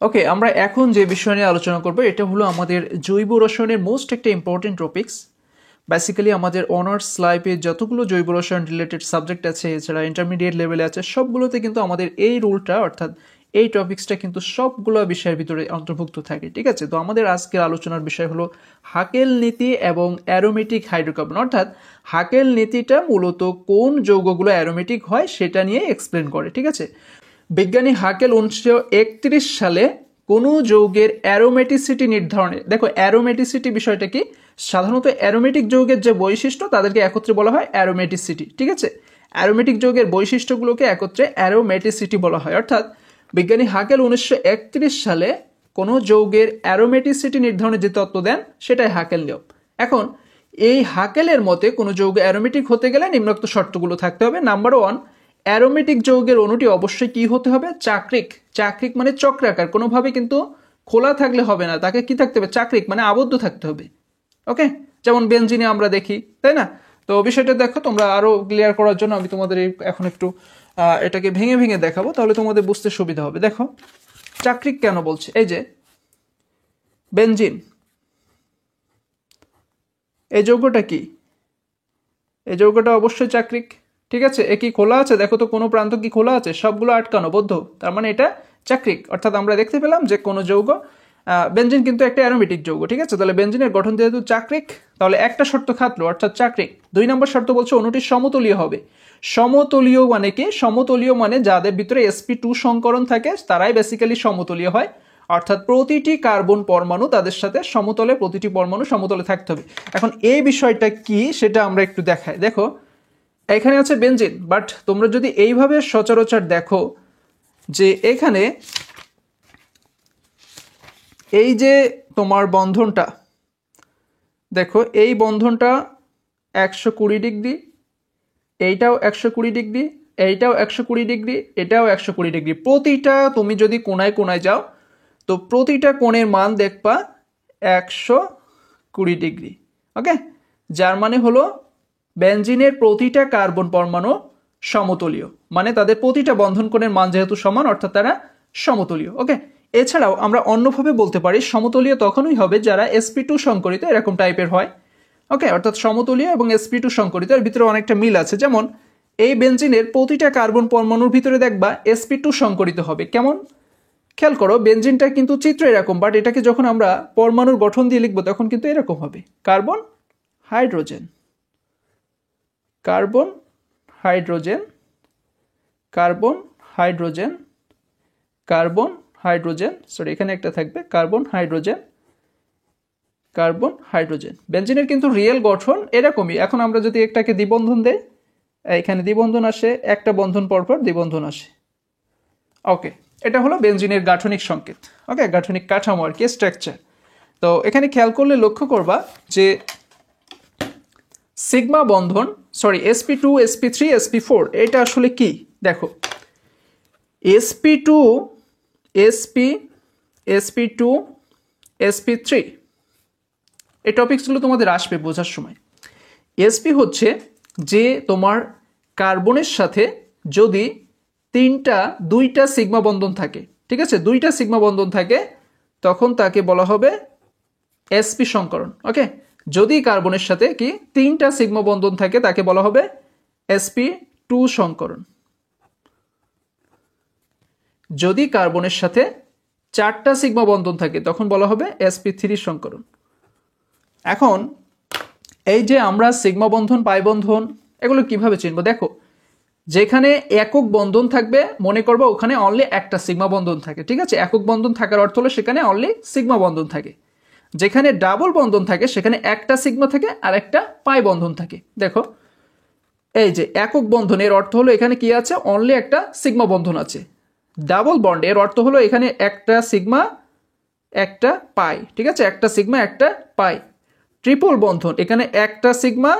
ওকে, আমরা এখন যে বিষয় নিয়ে আলোচনা করব এটা হলো আমাদের জৈব রসায়নের মোস্ট একটা ইম্পর্টেন্ট টপিকস। বেসিক্যালি আমাদের অনার্স লাইফে যতগুলো জৈব রসায়ন রিলেটেড সাবজেক্ট আছে, এছাড়া ইন্টারমিডিয়েট লেভেলে আছে, সবগুলোতে কিন্তু আমাদের এই রুলটা অর্থাৎ এই টপিক্সটা কিন্তু সবগুলো বিষয়ের ভিতরে অন্তর্ভুক্ত থাকে। ঠিক আছে, তো আমাদের আজকের আলোচনার বিষয় হলো হাকেল নীতি এবং অ্যারোমেটিক হাইড্রোকার্বন। অর্থাৎ হাকেল নীতিটা মূলত কোন যৌগগুলো অ্যারোমেটিক হয় সেটা নিয়ে এক্সপ্লেন করে। ঠিক আছে, বিজ্ঞানী হাকেল 1931 সালে কোনো যৌগের অ্যারোমেটিসিটি নির্ধারণে, দেখো অ্যারোমেটিসিটি বিষয়টা কি, সাধারণত অ্যারোমেটিক যৌগের যে বৈশিষ্ট্য তাদেরকে একত্রে বলা হয় অ্যারোমেটিসিটি। ঠিক আছে, অ্যারোমেটিক যৌগের বৈশিষ্ট্যগুলোকে একত্রে অ্যারোমেটিসিটি বলা হয়। অর্থাৎ বিজ্ঞানী হাকেল 1931 সালে কোনো যৌগের অ্যারোমেটিসিটি নির্ধারণে যে তত্ত্ব দেন সেটাই হাকেল নিয়ম। এখন এই হাকেলের মতে কোনো যৌগ অ্যারোমেটিক হতে গেলে নিম্নোক্ত শর্তগুলো থাকতে হবে। নাম্বার 1, অ্যারোমেটিক যৌগের অণুটি অবশ্যই কি হতে হবে? চাক্রিক। চাক্রিক মানে চক্রাকার, কোনোভাবে কিন্তু খোলা থাকলে হবে না, তাকে কি থাকতে হবে? চাক্রিক মানে আবদ্ধ থাকতে হবে। ওকে, যেমন বেনজিনে আমরা দেখি, তাই না? তো বিষয়টা দেখো, তোমরা আরো ক্লিয়ার করার জন্য আমি তোমাদের এখন একটু এটাকে ভেঙে ভেঙে দেখাবো, তাহলে তোমাদের বুঝতে সুবিধা হবে। দেখো চাক্রিক কেন বলছে, এই যে বেনজিন, এই যৌগটা কি? এই যৌগটা অবশ্যই চাক্রিক। ঠিক আছে, এ কি খোলা আছে? দেখো তো কোনো প্রান্ত কি খোলা আছে? সবগুলো আটকানো, বদ্ধ, তার মানে এটা চাক্রিক। অর্থাৎ আমরা দেখতে পেলাম যে কোনো যৌগ, বেনজিন কিন্তু একটা অ্যারোমেটিক যৌগ। ঠিক আছে, তাহলে বেনজিনের গঠন যেহেতু চাক্রিক, তাহলে একটা শর্ত খাটলো, অর্থাৎ চাক্রিক। 2 নম্বর শর্ত বলছে অণুটি সমতলীয় হবে। সমতলীয় মানে কি? সমতলীয় মানে যাদের ভিতরে sp2 সংকরণ থাকে তারাই বেসিক্যালি সমতলীয় হয়। অর্থাৎ প্রতিটি কার্বন পরমাণু তাদের সাথে সমতলে, প্রতিটি পরমাণু সমতলে থাকতে হবে। এখন এই বিষয়টা কি সেটা আমরা একটু দেখাই। দেখো এখানে আছে বেনজিন, বাট তোমরা যদি এইভাবে সচরাচর দেখো যে এখানে এই যে তোমার বন্ধনটা, দেখো এই বন্ধনটা 120 ডিগ্রি, এইটাও 120 ডিগ্রি, এইটাও 120 ডিগ্রি, এটাও 120 ডিগ্রি। প্রতিটা তুমি যদি কোণায় কোণায় যাও তো প্রতিটা কোণের মান দেখবা 120 ডিগ্রি। ওকে, যার মানে হলো বেনজিনের প্রতিটা কার্বন পরমাণু সমতলীয়, মানে তাদের প্রতিটা বন্ধন কোণের মান যেহেতু সমান অর্থাৎ তারা সমতলীয়। ওকে, এছাড়াও আমরা অন্যভাবে বলতে পারি সমতলীয় তখনই হবে যারা sp2 সংকরিত এরকম টাইপের হয়। ওকে, অর্থাৎ সমতলীয় এবং sp2 সংকরিত এর ভিতরে অনেকটা মিল আছে। যেমন এই বেনজিনের প্রতিটা কার্বন পরমাণুর ভিতরে দেখবা sp2 সংকরিত হবে। কেমন? খেয়াল করো, বেনজিনটা কিন্তু চিত্র এরকম, বাট এটাকে যখন আমরা পরমাণুর গঠন দিয়ে লিখবো তখন কিন্তু এরকম হবে, carbon hydrogen, carbon hydrogen, carbon hydrogen, carbon hydrogen, sorry এখানে একটা থাকবে কার্বন হাইড্রোজেন, কার্বন হাইড্রোজেন। বেনজিনের কিন্তু রিয়েল গঠন এরকমই। এখন আমরা যদি একটাকে দ্বিবন্ধন দেই, এখানে দ্বিবন্ধন আসে, একটা বন্ধন পরপর দ্বিবন্ধন আসে। ওকে, এটা হলো বেনজিনের গাঠনিক সংকেত। ওকে, গাঠনিক কাঠামো আর কি, স্ট্রাকচার। তো এখানে খেয়াল করলে লক্ষ্য করবা যে সিগমা বন্ধন, সরি sp2 sp3 sp4, এটা আসলে কি? দেখো sp2 sp2 sp3 এই টপিকসগুলো তোমাদের আসবে বোঝার সময়। sp হচ্ছে যে তোমার কার্বনের সাথে যদি দুইটা সিগমা বন্ধন থাকে, ঠিক আছে, দুইটা সিগমা বন্ধন থাকে তখন তাকে বলা হবে sp সংকরণ। ওকে, যদি কার্বনের সাথে কি 3টা সিগমা বন্ধন থাকে তাকে বলা হবে sp2 সংকরণ। যদি কার্বনের সাথে 4টা সিগমা বন্ধন থাকে তখন বলা হবে sp3 সংকরণ। এখন এই যে আমরা সিগমা বন্ধন, পাই বন্ধন, এগুলো কিভাবে চিনবো? দেখো যেখানে একক বন্ধন থাকবে মনে করবো ওখানে অনলি একটা সিগমা বন্ধন থাকে। ঠিক আছে, একক বন্ধন থাকার অর্থ হলো সেখানে অনলি সিগমা বন্ধন থাকে। যেখানে ডাবল বন্ধন থাকে সেখানে একটা সিগমা থাকে আর একটা পাই বন্ধন থাকে। দেখো এই যে একক বন্ধনের অর্থ হলো এখানে কি আছে? অনলি একটা সিগমা বন্ধন আছে। ডাবল বন্ড এর অর্থ হলো এখানে একটা সিগমা একটা পাই। ঠিক আছে, একটা সিগমা একটা পাই। ট্রিপল বন্ধন এখানে একটা সিগমা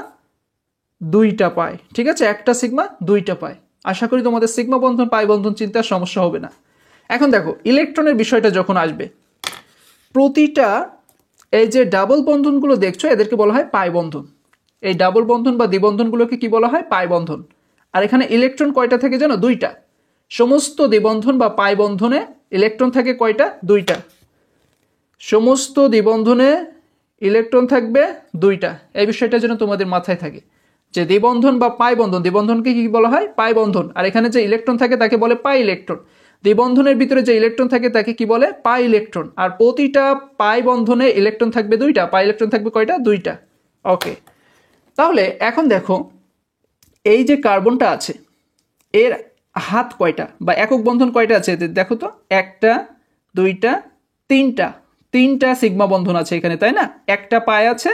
দুইটা পাই। ঠিক আছে, একটা সিগমা দুইটা পাই। আশা করি তোমাদের সিগমা বন্ধন, পাই বন্ধন চিন্তার সমস্যা হবে না। এখন দেখো ইলেকট্রনের বিষয়টা যখন আসবে, প্রতিটা এই যে ডাবল বন্ধনগুলো দেখছো এদেরকে বলা হয় পাই বন্ধন। এই ডাবল বন্ধন বা দ্বিবন্ধনগুলোকে কি বলা হয়? পাই বন্ধন। আর এখানে ইলেকট্রন কয়টা থেকে জানো? 2টা। সমস্ত দ্বিবন্ধন বা পাই বন্ধনে ইলেকট্রন থাকে কয়টা? দুইটা। সমস্ত দ্বিবন্ধনে ইলেকট্রন থাকবে দুইটা। এই বিষয়টা যেন তোমাদের মাথায় থাকে যে দ্বিবন্ধন বা পাই বন্ধন, দ্বিবন্ধনকে কি বলা হয়? পাই বন্ধন। আর এখানে যে ইলেকট্রন থাকে তাকে বলে পাই ইলেকট্রন। দ্বিবন্ধনের ভিতরে যে ইলেকট্রন থাকে তাকে কি বলে? Pi electron. আর প্রতিটা পাই বন্ধনে ইলেকট্রন থাকবে দুইটা। পাই ইলেকট্রন থাকবে কয়টা? দুইটা। ওকে, তাহলে এখন দেখো এই যে কার্বনটা আছে এর হাত কয়টা বা একক বন্ধন কয়টা আছে? দেখো তো, একটা, দুইটা, তিনটা সিগমা বন্ধন আছে এখানে, তাই না? একটা পাই আছে,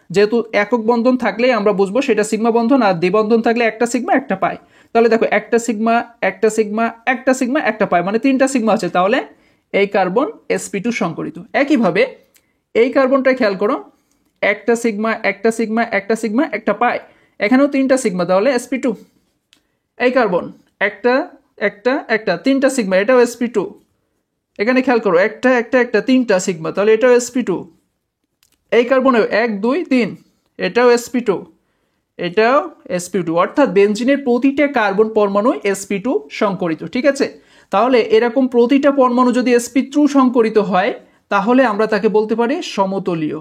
যেহেতু একক বন্ধন থাকলেই আমরা বুঝবো সেটা সিগমা বন্ধন, আর দ্বিবন্ধন থাকলে একটা সিগমা একটা পাই। তাহলে দেখো একটা সিগমা একটা সিগমা একটা সিগমা একটা পাই, মানে তিনটা সিগমা আছে। তাহলে এই কার্বন sp2 সংকরিত। একইভাবে এই কার্বনটা খেয়াল করো, একটা সিগমা একটা সিগমা একটা সিগমা একটা পাই, এখানেও তিনটা সিগমা, তাহলে sp2। এই কার্বন একটা একটা একটা তিনটা সিগমা, এটাও sp2। এখানে খেয়াল করো একটা একটা একটা তিনটা সিগমা, তাহলে এটাও sp2। এই কার্বনে 1 2 3, এটাও sp2, এটাও sp2। অর্থাৎ বেনজিনের প্রতিটা কার্বন পরমাণু sp2 সংকরিত। ঠিক আছে, তাহলে এরকম প্রতিটা পরমাণু যদি sp2 সংকরিত হয় তাহলে আমরা তাকে বলতে পারি সমতলীয়।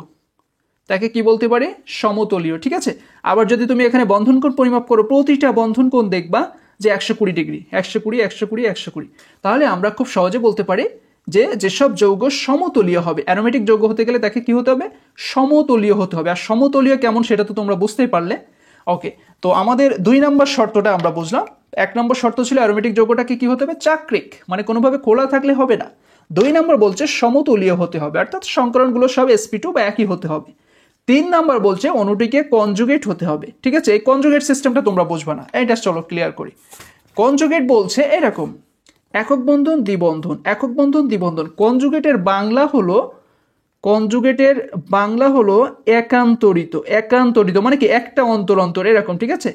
তাকে কি বলতে পারি? সমতলীয়। ঠিক আছে, আবার যদি তুমি এখানে বন্ধন কোণ পরিমাপ করো, প্রতিটা বন্ধন কোণ দেখবা যে 120 ডিগ্রি, 120 120 120। তাহলে আমরা খুব সহজে বলতে পারি যে যেসব যৌগ সমতলীয় হবে, অ্যারোমেটিক যৌগ হতে গেলে তাকে কি হতে হবে? সমতলীয় হতে হবে। আর সমতলীয় কেমন সেটা তো তোমরা বুঝতেই পারলে। ওকে, তো আমাদের 2 নম্বর শর্তটা আমরা বুঝলাম। 1 নম্বর শর্ত ছিল অ্যারোমেটিক যৌগটাকে কি হতে হবে? চাক্রিক, মানে কোনোভাবে খোলা থাকলে হবে না। 2 নম্বর বলছে সমতলীয় হতে হবে, অর্থাৎ সংকরণগুলো সব sp2 বা একই হতে হবে। 3 নাম্বার বলছে অণুটিকে কনজুগেট হতে হবে। ঠিক আছে, এই কনজুগেট সিস্টেমটা তোমরা বুঝবা না, এটা চলো ক্লিয়ার করি। কনজুগেট বলছে এরকম, একক বন্ধন দ্বিবন্ধন, একক বন্ধন দ্বিবন্ধন। কনজুগেটের বাংলা হলো একান্তরিত। একান্তরিত মানে কি? একটা অন্তর অন্তর এরকম। ঠিক আছে,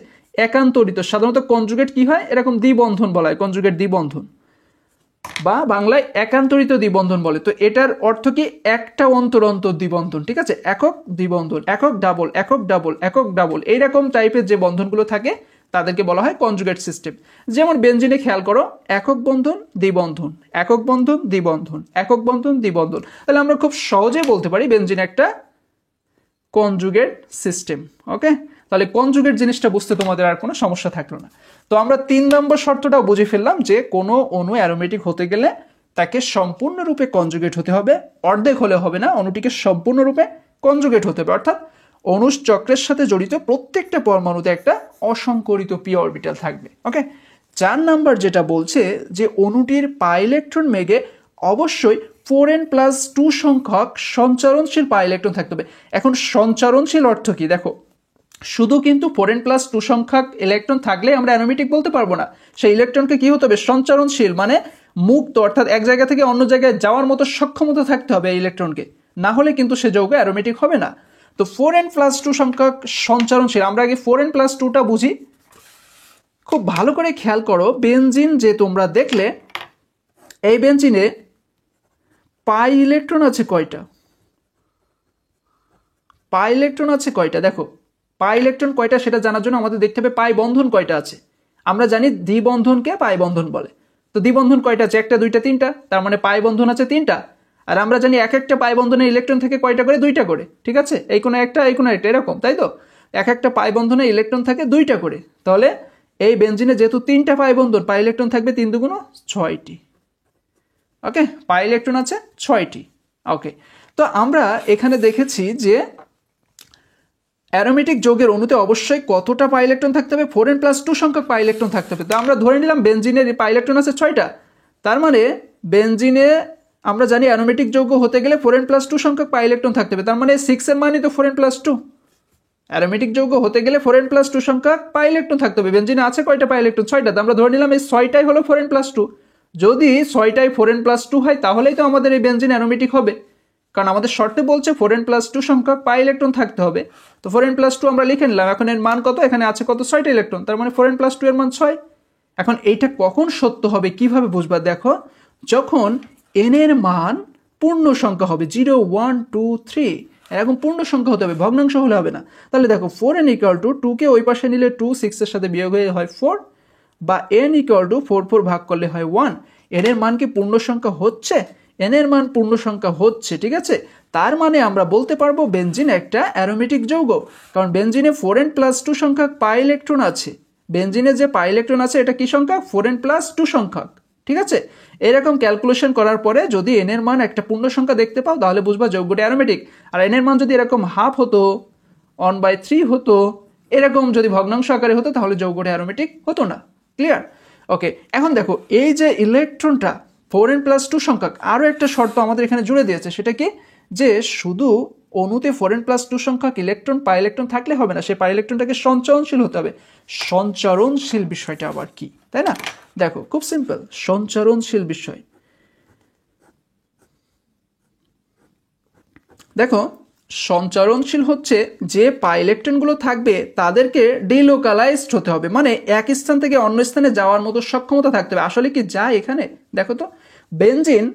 একান্তরিত। সাধারণত কনজুগেট কি হয়? এরকম দ্বিবন্ধন বলা হয়, কনজুগেট দ্বিবন্ধন বা বাংলায় একান্তরিত দ্বিবন্ধন বলে। তো এটার অর্থ কি? একটা অন্তর অন্তর দ্বিবন্ধন। ঠিক আছে, একক দ্বিবন্ধন, একক ডাবল, একক ডাবল, একক ডাবল, এইরকম টাইপের যে বন্ধনগুলো থাকে তাদেরকে বলা হয় কনজুগেট সিস্টেম। যেমন বেনজিনে খেয়াল করো, একক বন্ধন দ্বিবন্ধন, একক বন্ধন দ্বিবন্ধন, একক বন্ধন দ্বিবন্ধন। তাহলে আমরা খুব সহজেই বলতে পারি বেনজিন একটা কনজুগেট সিস্টেম। ওকে, তাহলে কনজুগেট জিনিসটা বুঝতে তোমাদের আর কোনো সমস্যা থাকলো না। তো আমরা 3 নম্বর শর্তটাও বুঝে ফেললাম যে কোনো অণু অ্যারোমেটিক হতে গেলে তাকে সম্পূর্ণরূপে কনজুগেট হতে হবে, অর্ধেক হলে হবে না, অণুটিকে সম্পূর্ণরূপে কনজুগেট হতে হবে। অর্থাৎ অনুষ চক্রের সাথে জড়িত প্রত্যেকটা পরমাণুতে একটা অসংকরিত পি অরবিটাল থাকবে। ওকে, 4 নাম্বার যেটা বলছে যে অণুটির পাই ইলেকট্রন মেঘে অবশ্যই 4n+2 সংখ্যক সঞ্চারণশীল পাই ইলেকট্রন থাকতে হবে। এখন সঞ্চারণশীল অর্থ কি? দেখো, শুধু কিন্তু 4n+2 সংখ্যক ইলেকট্রন থাকলে আমরা অ্যারোমেটিক বলতে পারবো না। সেই ইলেকট্রনকে কি হতে হবে? সঞ্চারণশীল, মানে মুক্ত, অর্থাৎ এক জায়গা থেকে অন্য জায়গায় যাওয়ার মতো সক্ষমতা থাকতে হবে এই ইলেকট্রনকে, না হলে কিন্তু সে যৌগ অ্যারোমেটিক হবে না। তো 4n+2 সংখ্যক সঞ্চারণশীল, আমরা আগে 4n+2টা বুঝি। খুব ভালো করে খেয়াল করো, বেনজিন যে তোমরা দেখলে, এই বেনজিনে পাই ইলেকট্রন আছে কয়টা? পাই ইলেকট্রন আছে কয়টা? দেখো, পাই ইলেকট্রন কয়টা সেটা জানার জন্য আমাদের দেখতে হবে পাই বন্ধন কয়টা আছে। আমরা জানি দ্বিবন্ধনকে পাই বন্ধন বলে। তো দ্বিবন্ধন কয়টা আছে? একটা, দুইটা, তিনটা, তার মানে পাই বন্ধন আছে 3টা। আর আমরা জানি এক একটা পাই বন্ধনের ইলেকট্রন থেকে কয়টা করে? 2টা করে। ঠিক আছে, এই কোনো একটা এই কোনো একটা, এরকম, তাই তো? এক একটা পাই বন্ধনের ইলেকট্রন থাকে 2টা করে। তাহলে এই বেনজিনে যেহেতু 3টা পাই বন্ধন, পাই ইলেকট্রন থাকবে 3 দুগুণ 6টি। ওকে, পাই ইলেকট্রন আছে 6টি। ওকে, তো আমরা এখানে দেখেছি যে অ্যারোমেটিক যৌগের অণুতে অবশ্যই কতটা পাই ইলেকট্রন থাকতে হবে? 4n+2 সংখ্যক পাই ইলেকট্রন থাকতে হবে। তো আমরা ধরে নিলাম বেনজিনের পাই ইলেকট্রন আছে 6টা। তার মানে বেনজিনে আমরা জানি অ্যারোমেটিক যৌগ হতে গেলে 4n+2 সংখ্যক পাই ইলেকট্রন থাকতে হবে। তার মানে 6 এর মানে তো 4n+2। অ্যারোমেটিক যৌগ হতে গেলে 4n+2 সংখ্যক পাই ইলেকট্রন থাকতে হবে। বেনজিনে আছে কয়টা পাই ইলেকট্রন? 6টা। তো আমরা ধরে নিলাম এই 6টাই হলো 4n+2। যদি 6টাই 4n+2 হয় তাহলেই তো আমাদের এই বেনজিন অ্যারোমেটিক হবে, কারণ আমাদের শর্তে বলছে 4n+2 সংখ্যক পাই ইলেকট্রন থাকতে হবে। তো 4n+2 আমরা লিখে নিলাম। এখন এর মান কত? এখানে আছে কত? 6টা ইলেকট্রন, তার মানে 4n+2 এর মান 6। এখন এইটা কখন সত্য হবে কিভাবে বুঝবা? দেখো, যখন n এর মান পূর্ণ সংখ্যা হবে, 0 1 2 3 এরকম পূর্ণ সংখ্যা হতে হবে, ভগ্নাংশ হলে হবে না। তাহলে দেখো 4n = 2 কে ওই পাশে নিলে 2, 6 এর সাথে বিয়োগ হয়ে হয় 4, বা n = 4 4 ভাগ করলে হয় 1। এন এর মান কি পূর্ণ সংখ্যা হচ্ছে? এন এর মান পূর্ণ সংখ্যা হচ্ছে, ঠিক আছে। তার মানে আমরা বলতে পারবো বেনজিন একটা অ্যারোমেটিক যৌগ, কারণ বেনজিনে 4n+2 সংখ্যক পাই ইলেকট্রন আছে। বেনজিনে যে পাই ইলেকট্রন আছে এটা কি সংখ্যা? 4n+2 সংখ্যক, ঠিক আছে। এরকম ক্যালকুলেশন করার পরে যদি এন এর মান একটা পূর্ণ সংখ্যা দেখতে পাও তাহলে বুঝবা যৌগটা অ্যারোমেটিক। আর এন এর মান যদি এরকম হাফ হতো, 1/3 হতো, এরকম যদি ভগ্নাংশ আকারে হতো তাহলে যৌগটা অ্যারোমেটিক হতো না। ক্লিয়ার? ওকে, এখন দেখো এই যে ইলেকট্রনটা 4n+2 সংখ্যক, আরও একটা শর্ত আমাদের এখানে জুড়ে দিয়েছে, সেটা কি? যে শুধু অণুতে 4n+2 সংখ্যক ইলেকট্রন পাই ইলেকট্রন থাকলে হবে না, সেই পাই ইলেকট্রনটাকে সঞ্চরণশীল হতে হবে। সঞ্চরণশীল বিষয়টা আবার কি, তাই না? দেখো খুব সিম্পল, সঞ্চরণশীল বিষয়। দেখো সঞ্চরণশীল হচ্ছে যে পাই ইলেকট্রনগুলো থাকবে তাদেরকে ডিলোকালাইজড হতে হবে, মানে এক স্থান থেকে অন্য স্থানে যাওয়ার মতো সক্ষমতা থাকতে হবে। আসলে কি যায় এখানে? দেখো তো, বেনজিন,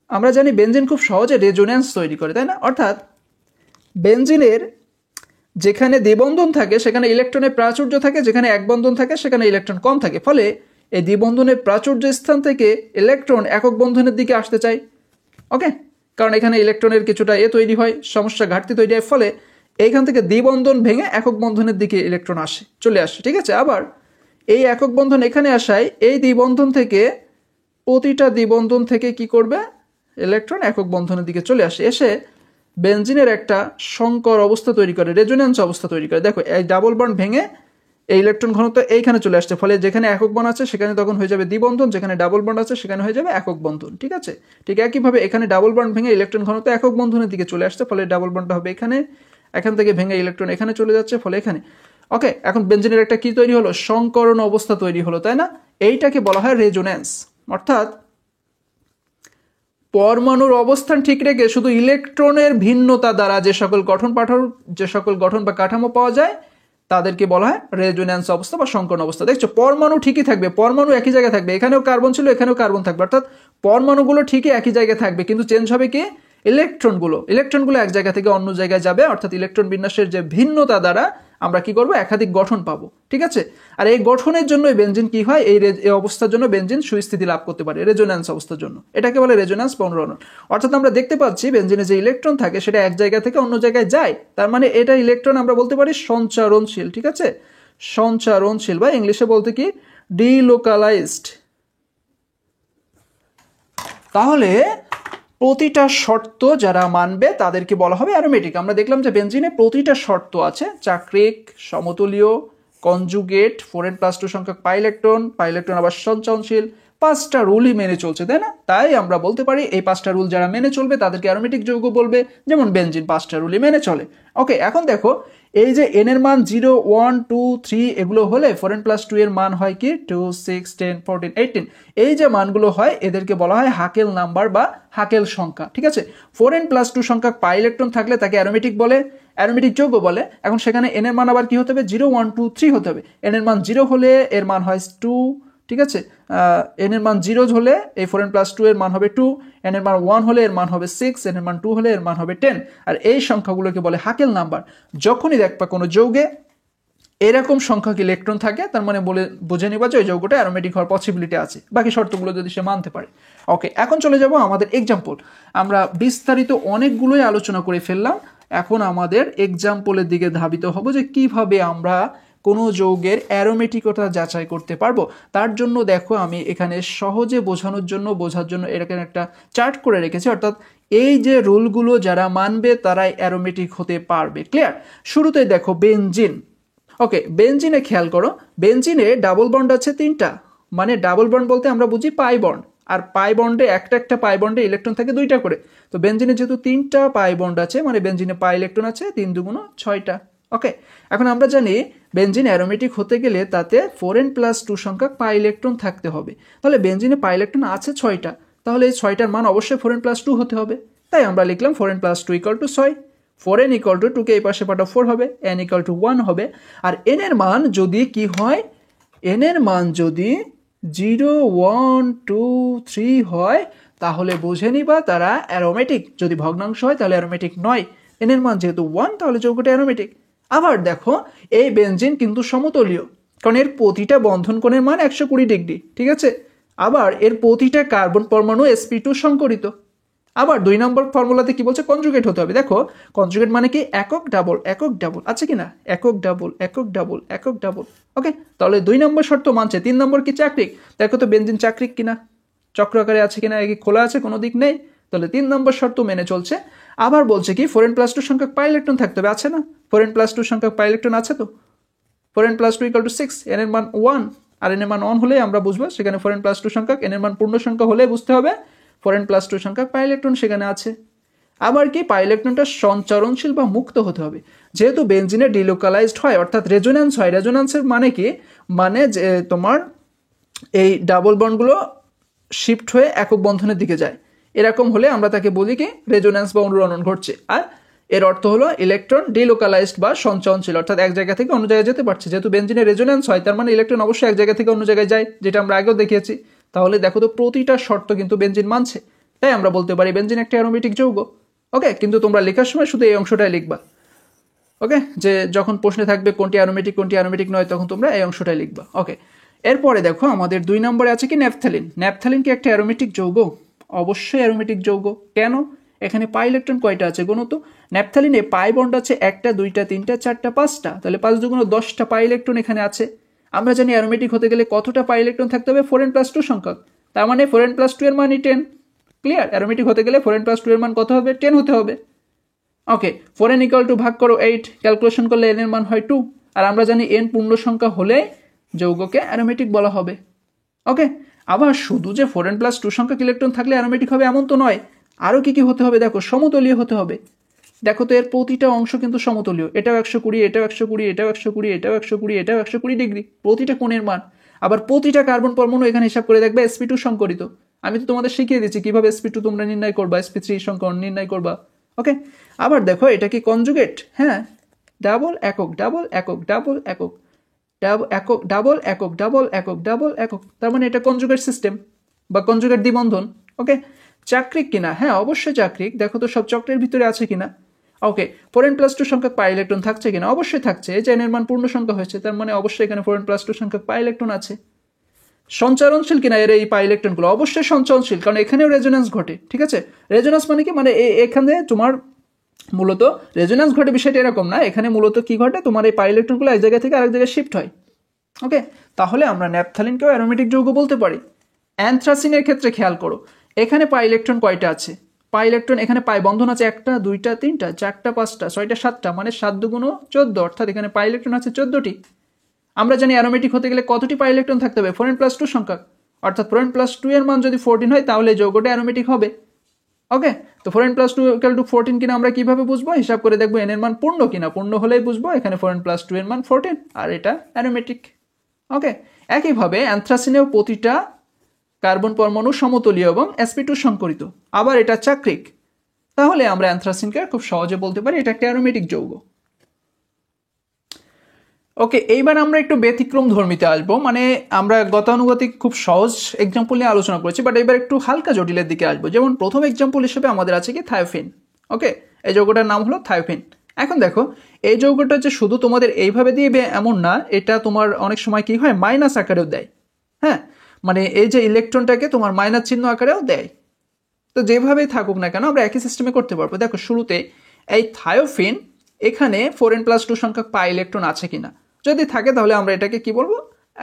আমরা জানি বেনজিন খুব সহজে রেজোন্যান্স তৈরি করে, তাই না? অর্থাৎ বেনজিনের যেখানে দ্বিবন্ধন থাকে সেখানে ইলেকট্রনের প্রাচুর্য থাকে, যেখানে এক বন্ধন থাকে সেখানে ইলেকট্রন কম থাকে। ফলে এই দ্বিবন্ধনের প্রাচুর্য স্থান থেকে ইলেকট্রন একক বন্ধনের দিকে আসতে চায়। ওকে, কারণ এখানে ইলেকট্রনের কিছুটা তৈরি হয়, সমস্যা ঘাটতি তৈরি হয়, ফলে এইখান থেকে দ্বিবন্ধন ভেঙে একক বন্ধনের দিকে ইলেকট্রন চলে আসে, ঠিক আছে। আবার এই একক বন্ধন এখানে আসায় এই দ্বিবন্ধন থেকে, প্রতিটা দ্বিবন্ধন থেকে কি করবে? ইলেকট্রন একক বন্ধনের দিকে চলে আসে, এসে বেনজিনের একটা সংকর অবস্থা তৈরি করে, রেজোন্যান্স অবস্থা তৈরি করে। দেখো এই ডাবল বন্ড ভেঙে এই ইলেকট্রন ঘনত্ব এইখানে চলে আসছে, ফলে যেখানে একক বন্ড আছে সেখানে তখন হয়ে যাবে দ্বিবন্ধন, যেখানে ডাবল বন্ড আছে সেখানে হয়ে যাবে একক বন্ধন, ঠিক আছে। ঠিক একইভাবে এখানে ডাবল বন্ড ভেঙে ইলেকট্রন ঘনত্ব একক বন্ধনের দিকে চলে আসছে, ফলে ডাবল বন্ডটা হবে এখানে, এখান থেকে ভেঙে ইলেকট্রন এখানে চলে যাচ্ছে, ফলে এখানে। ওকে, এখন বেনজিনের একটা কি তৈরি হলো? সংকরণ অবস্থা তৈরি হলো, তাই না? এইটাকে বলা হয় রেজোন্যান্স। অর্থাৎ পরমাণুর অবস্থান ঠিক রেখে শুধু ইলেকট্রনের ভিন্নতা দ্বারা যে সকল গঠন বা কাঠামো পাওয়া যায় তাদেরকে বলা হয় রেজোন্যান্স অবস্থা বা সংকরণ অবস্থা। দেখছো, পরমাণু ঠিকই থাকবে, পরমাণু একই জায়গায় থাকবে, এখানেও কার্বন ছিল এখানেও কার্বন থাকবে, অর্থাৎ পরমাণুগুলো ঠিকই একই জায়গায় থাকবে, কিন্তু চেঞ্জ হবে কি? ইলেকট্রনগুলো এক জায়গা থেকে অন্য জায়গায় যাবে, অর্থাৎ ইলেকট্রন বিন্যাসের যে ভিন্নতা দ্বারা আমরা কি করবো? একাধিক গঠন পাবো, ঠিক আছে। আর এই গঠনের জন্য বেনজিন কি হয়? এই অবস্থার জন্য বেনজিন সুস্থিতি লাভ করতে পারে, রেজোন্যান্স অবস্থার জন্য। এটাকে বলে রেজোন্যান্স পুনরণন। অর্থাৎ আমরা দেখতে পাচ্ছি বেনজিনে যে ইলেকট্রন থাকে সেটা এক জায়গা থেকে অন্য জায়গায় যায়, তার মানে এটা ইলেকট্রন আমরা বলতে পারি সঞ্চারণশীল, ঠিক আছে। সঞ্চারণশীল, বা ইংলিশে বলতে কি? ডিলোকালাইজড। তাহলে প্রতিটা শর্ত যারা মানবে তাদেরকে বলা হবে অ্যারোমেটিক। আমরা দেখলাম যে বেনজিনে প্রতিটা শর্ত আছে, চাক্রিক, সমতুলীয়, কনজুগেট, 4n+2 সংখ্যক পাই ইলেকট্রন আবার সঞ্চরণশীল, 5টা রুলই মেনে চলছে, তাই না? তাই আমরা বলতে পারি এই 5টা রুল যারা মেনে চলবে তাদেরকে অ্যারোমেটিক যৌগ বলবে, যেমন বেনজিন 5টা রুলই মেনে চলে। ওকে, এখন দেখো এই যে এন এর মান 0, 1, 2, 3 এগুলো হলে 4n+2 এর মান হয় কি? 2, 6, 10, 14, 18। এই যে মানগুলো হয় এদেরকে বলা হয় হাকেল নাম্বার বা হাকেল সংখ্যা, ঠিক আছে। 4n+2 সংখ্যক পাই ইলেকট্রন থাকলে তাকে অ্যারোমেটিক বলে, অ্যারোমেটিক যৌগ বলে। এখন সেখানে এন এর মান আবার কি হতে হবে? 0, 1, 2, 3 হতে হবে। এন এর মান 0 হলে এর মান হয় 2, ঠিক আছে। এন এর মান 0 হলে এই 4n+2 এর মান হবে 2, এন এর মান 1 হলে এর মান হবে 6, এন এর মান 2 হলে এর মান হবে 10। আর এই সংখ্যাগুলোকে বলে হাকেল নাম্বার। যখনই দেখবা কোনো যৌগে এরকম সংখ্যক ইলেকট্রন থাকে তার মানে বুঝে নিবা যে ওই যৌগটা অ্যারোমেটিক হওয়ার পসিবিলিটি আছে, বাকি শর্তগুলো যদি সে মানতে পারে। ওকে, এখন চলে যাব আমাদের এক্সাম্পল। আমরা বিস্তারিত অনেকগুলোই আলোচনা করে ফেললাম, এখন আমাদের এক্সাম্পলের দিকে ধাবিত হব যে কিভাবে আমরা কোনো যৌগের অ্যারোমেটিকতা যাচাই করতে পারবো। তার জন্য দেখো আমি এখানে সহজে বোঝার জন্য এরকম একটা চার্ট করে রেখেছি, অর্থাৎ এই যে রুলগুলো যারা মানবে তারাই অ্যারোমেটিক হতে পারবে। ক্লিয়ার? শুরুতেই দেখো বেনজিন। ওকে, বেনজিনে খেয়াল করো, বেনজিনে ডাবল বন্ড আছে 3টা, মানে ডাবল বন্ড বলতে আমরা বুঝি পাই বন্ড, আর পাই বন্ডে একটা পাই বন্ডে ইলেকট্রন থাকে 2টা করে। তো বেনজিনে যেহেতু 3টা পাই বন্ড আছে, মানে বেনজিনে পাই ইলেকট্রন আছে 3 দুগুণ 6টা। ওকে, এখন আমরা জানি বেনজিন অ্যারোমেটিক হতে গেলে তাতে 4n+2 সংখ্যক পাই ইলেকট্রন থাকতে হবে। তাহলে বেনজিনে পাই ইলেকট্রন আছে 6টা, তাহলে এই 6টার মান অবশ্যই 4n+2 হতে হবে। তাই আমরা লিখলাম 4n+2 = 6। 4n = 2 কে এই পাশে পাঠাও 4 হবে, n = 1 হবে। আর n এর মান যদি কি হয়? n এর মান যদি 0, 1, 2, 3 হয় তাহলে বুঝে নিবা তারা অ্যারোমেটিক। যদি ভগ্নাংশ হয় তাহলে অ্যারোমেটিক নয়। n এর মান যেহেতু 1 তাহলে যৌগটা অ্যারোমেটিক। আবার দেখো এই বেনজিন কিন্তু সমতলীয়, কারণ এর প্রতিটা বন্ধন কোণের মান 120 ডিগ্রি, ঠিক আছে। আবার এর প্রতিটা কার্বন পরমাণু sp2 সংকরিত। আবার 2 নম্বর ফর্মুলাতে কি বলছে, কনজুগেট হতে হবে। দেখো কনজুগেট মানে কি, একক ডাবল আছে কি না, একক ডাবল। ওকে, তাহলে 2 নম্বর শর্ত মানছে। 3 নম্বর কি, চাকরিক। দেখো তো বেনজিন চাকরিক কিনা, চক্র আকারে আছে কিনা, কি খোলা আছে, কোনো দিক নেই, তাহলে 3 নম্বর শর্ত মেনে চলছে। আবার বলছে কি 4n+2 সংখ্যক পাই ইলেকট্রন থাকতে হবে, আছে না, 4n+2 সংখ্যক পাই ইলেকট্রন আছে তো, 4n+2 = 6, n এর মান 1 আর n এর মান 1 হলে আমরা বুঝবো সেখানে 4n+2 সংখ্যক, n এর মান পূর্ণ সংখ্যা হলে বুঝতে হবে 4n+2 সংখ্যক পাই ইলেকট্রন সেখানে আছে। আবার কি, পাই ইলেকট্রনটা সঞ্চরণশীল বা মুক্ত হতে হবে। যেহেতু বেনজিনে ডিলোকালাইজড হয় অর্থাৎ রেজোন্যান্স হয়, রেজোন্যান্সের মানে কি, মানে যে তোমার এই ডাবল বন্ডগুলো শিফট হয়ে একক বন্ধনের দিকে যায়, এরকম হলে আমরা তাকে বলি কি রেজোন্যান্স বা অনুরণন ঘটছে। আর এর অর্থ হলো ইলেকট্রন ডিলোকালাইজড বা সঞ্চরণশীল, অর্থাৎ এক জায়গা থেকে অন্য জায়গায় যেতে পারছে। যেহেতু বেনজিনে রেজোন্যান্স হয় তার মানে ইলেকট্রন অবশ্যই এক জায়গা থেকে অন্য জায়গায় যায়, যেটা আমরা আগেও দেখিয়েছি। তাহলে দেখো তো প্রতিটা শর্ত কিন্তু বেনজিন মানছে, তাই আমরা বলতে পারি বেনজিন একটা অ্যারোমেটিক যৌগ। ওকে, কিন্তু তোমরা লেখার সময় শুধু এই অংশটাই লিখবা। ওকে, যে যখন প্রশ্নে থাকবে কোনটি অ্যারোমেটিক নয়, তখন তোমরা এই অংশটাই লিখবা। ওকে, এরপরে দেখো আমাদের 2 নম্বরে আছে কি ন্যাপথ্যালিন। ন্যাপথ্যালিন কি একটা অ্যারোমেটিক যৌগ? অবশ্যই অ্যারোমেটিক যৌগ। কেন? এখানে পাই ইলেকট্রন কয়টা আছে গুণ তো। ন্যাপথ্যালিনে পাই বন্ড আছে 1টা 2টা 3টা 4টা 5টা, তাহলে 5 দুগুণ 10টা পাই ইলেকট্রন এখানে আছে। আমরা জানি অ্যারোমেটিক হতে গেলে কতটা পাই ইলেকট্রন থাকতে হবে, 4n+2 সংখ্যক। তার মানে 4n+2 এর মানই 10। ক্লিয়ার? অ্যারোমেটিক হতে গেলে 4n+2 এর মান কত হবে, 10 হতে হবে। ওকে, 4n = ভাগ করো 8, ক্যালকুলেশন করলে n এর মান হয় 2। আর আমরা জানি n পূর্ণ সংখ্যা হলে যৌগকে অ্যারোমেটিক বলা হবে। ওকে, আবার শুধু যে 4n+2 সংখ্যক ইলেকট্রন থাকলে অ্যারোমেটিক হবে এমন তো নয়, আরও কি কি হতে হবে দেখো, সমতলীয় হতে হবে। দেখো তো এর প্রতিটা অংশ কিন্তু সমতলীয়, এটাও 120, এটাও 120, এটাও 120, এটাও 120, এটাও 120 ডিগ্রি, প্রতিটা কোণের মান। আবার প্রতিটা কার্বন পরমাণু এখানে হিসাব করে দেখবে sp2 সংকরিত। আমি তো তোমাদের শিখিয়ে দিচ্ছি কিভাবে sp2 তোমরা নির্ণয় করবা, sp3 সংকরণ নির্ণয় করবা। ওকে, আবার দেখো এটা কি কনজুগেট, হ্যাঁ, ডাবল একক, তার মানে এটা কনজুগেট সিস্টেম বা কনজুগেট দ্বিবন্ধন। ওকে, চাকরিক কিনা, হ্যাঁ অবশ্যই চাকরিক। দেখো তো সব চক্রের ভিতরে আছে কিনা। ওকে, 4n+2 সংখ্যক পাই ইলেকট্রন থাকছে কিনা, অবশ্যই থাকছে। এই যে n এর মান পূর্ণ সংখ্যা হয়েছে, তার মানে অবশ্যই এখানে 4n+2 সংখ্যক পাই ইলেকট্রন আছে। সঞ্চারণশীল কিনা এর এই পাই ইলেকট্রনগুলো, অবশ্যই সঞ্চারণশীল, কারণ এখানেও রেজোন্যান্স ঘটে। ঠিক আছে, রেজোন্যান্স মানে কি, মানে এখানে তোমার মূলত রেজোন্যান্স ঘটে বিষয়টা এরকম না, এখানে মূলত কি ঘটে, তোমার এই পাই ইলেকট্রনগুলো এক জায়গা থেকে আরেক জায়গায় শিফট হয়। ওকে, তাহলে আমরা ন্যাপথ্যালিনকেও অ্যারোমেটিক যৌগ বলতে পারি। অ্যানথ্রাসিনের ক্ষেত্রে খেয়াল করো, এখানে পাই ইলেকট্রন কয়টা আছে, পাই ইলেকট্রন এখানে পাই বন্ধন আছে 1টা 2টা 3টা 4টা 5টা 6টা 7টা, মানে 7 দুগুণ 14, অর্থাৎ এখানে পাই ইলেকট্রন আছে 14টি। আমরা জানি অ্যারোমেটিক হতে গেলে কতটি পাই ইলেকট্রন থাকতে হবে, 4n+2 সংখ্যক, অর্থাৎ 4n+2 এর মান যদি 14 হয় তাহলে যৌগটা অ্যারোমেটিক হবে। ওকে, তো 4n+2 = 14 কিনা আমরা কিভাবে বুঝবো, হিসাব করে দেখবো n এর মান পূর্ণ কিনা, পূর্ণ হলেই বুঝবো এখানে 4n+2 এর মান 14 আর এটা অ্যারোমেটিক। ওকে, একইভাবে অ্যানথ্রাসিনেও প্রতিটা কার্বন পরমাণু সমতলীয় এবং sp2 সংকরিত, আবার এটা চাকরিক। তাহলে আমরা অ্যানথ্রাসিনকে খুব সহজে বলতে পারি এটা একটা অ্যারোমেটিক যৌগ। ওকে, এইবার আমরা একটু ব্যতিক্রম ধর্মীতে আসবো, মানে আমরা গতানুগতিক খুব সহজ এক্সাম্পল নিয়ে আলোচনা করেছি, বাট এবার একটু হালকা জটিলের দিকে আসবো। যেমন প্রথম এক্সাম্পল হিসেবে আমাদের আছে কি থায়োফিন। ওকে, এই যৌগটার নাম হলো থায়োফিন। এখন দেখো এই যৌগটা যে শুধু তোমাদের এইভাবে দিবে এমন না, এটা তোমার অনেক সময় কি হয় মাইনাস আকারেও দেয়। হ্যাঁ, মানে এই যে ইলেকট্রনটাকে তোমার মাইনাস চিহ্ন আকারেও দেয়। তো যেভাবেই থাকুক না কেন আমরা একই সিস্টেমে করতে পারবো। দেখো শুরুতে এই থায়োফিন এখানে 4n+2 সংখ্যক পাই ইলেকট্রন আছে কিনা, যদি থাকে তাহলে আমরা এটাকে কি বলবো,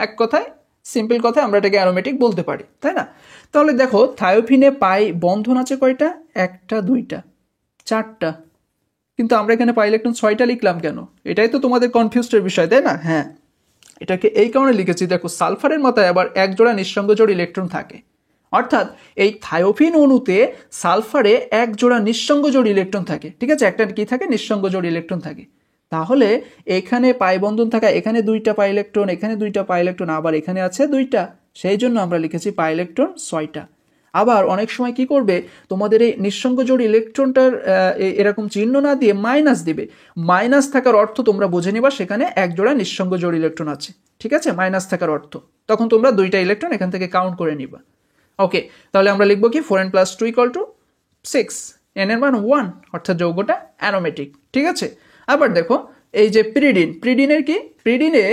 এক কথায় সিম্পল কথায় আমরা এটাকে অ্যারোমেটিক বলতে পারি, তাই না? তাহলে দেখো থায়োফিনে পাই বন্ধন আছে কয়টা, 1টা 2টা 4টা, কিন্তু আমরা এখানে পাই ইলেকট্রন 6টা লিখলাম কেন, এটাই তো তোমাদের কনফিউজডের বিষয়, তাই না? হ্যাঁ, এটাকে এই কারণে লিখেছি, দেখো সালফারের মাথায় আবার এক জোড়া নিঃসঙ্গ জোড় ইলেকট্রন থাকে, অর্থাৎ এই থায়োফিন অণুতে সালফারে এক জোড়া নিঃসঙ্গ জোড় ইলেকট্রন থাকে। ঠিক আছে, একটা কি থাকে, নিঃসঙ্গ জোড় ইলেকট্রন থাকে। তাহলে এখানে পাই বন্ধন থাকা, এখানে 2টা পাই ইলেকট্রন, এখানে 2টা পাই ইলেকট্রন, আবার এখানে আছে 2টা, সেই জন্য আমরা লিখেছি পাই ইলেকট্রন 6টা। আবার অনেক সময় কি করবে, তোমাদের এই নিঃসঙ্গ জোড় ইলেকট্রনটার এরকম চিহ্ন না দিয়ে মাইনাস দিবে। মাইনাস থাকার অর্থ তোমরা বুঝে নিবা সেখানে এক জোড়া নিঃসঙ্গ জোড় ইলেকট্রন আছে। ঠিক আছে, মাইনাস থাকার অর্থ তখন তোমরা 2টা ইলেকট্রন এখান থেকে কাউন্ট করে নিবা। ওকে, তাহলে আমরা লিখবো কি 4n+2 = 6, n এর মান 1, অর্থাৎ যৌগটা অ্যারোমেটিক। ঠিক আছে, আবার দেখো এই যে পিরিডিন, পিরিডিনের কি, পিরিডিনে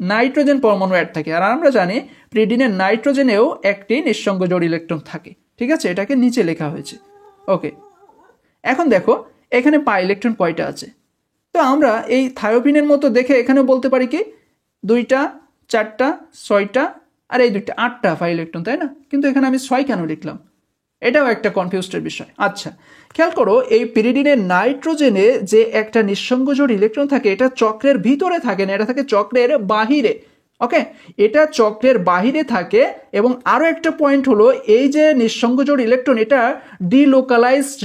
নাইট্রোজেন পরমাণু অ্যাড থাকে। আর আমরা জানি প্রিডিনের নাইট্রোজেনেও একটি নিঃসঙ্গ জোড় ইলেকট্রন থাকে। ঠিক আছে, এটাকে নিচে লেখা হয়েছে। ওকে, এখন দেখো এখানে পাই ইলেকট্রন কয়টা আছে। তো আমরা এই থায়োপিনের মতো দেখে এখানে বলতে পারি কি 2টা 4টা 6টা আর এই 2টা 8টা পাই ইলেকট্রন, তাই না? কিন্তু এখানে আমি 6 কেন লিখলাম? এটাও একটা কনফিউজডের বিষয়। আচ্ছা, খেয়াল করো এই পিরিডিনের নাইট্রোজেনে যে একটা নিঃসঙ্গ জোড় ইলেকট্রন থাকে এটা চক্রের ভিতরে থাকে না, এটা থাকে চক্রের বাহিরে। ওকে, এটা চক্রের বাহিরে থাকে। এবং আরো একটা পয়েন্ট হলো এই যে নিঃসঙ্গ জোড় ইলেকট্রন এটা ডিলোকালাইজড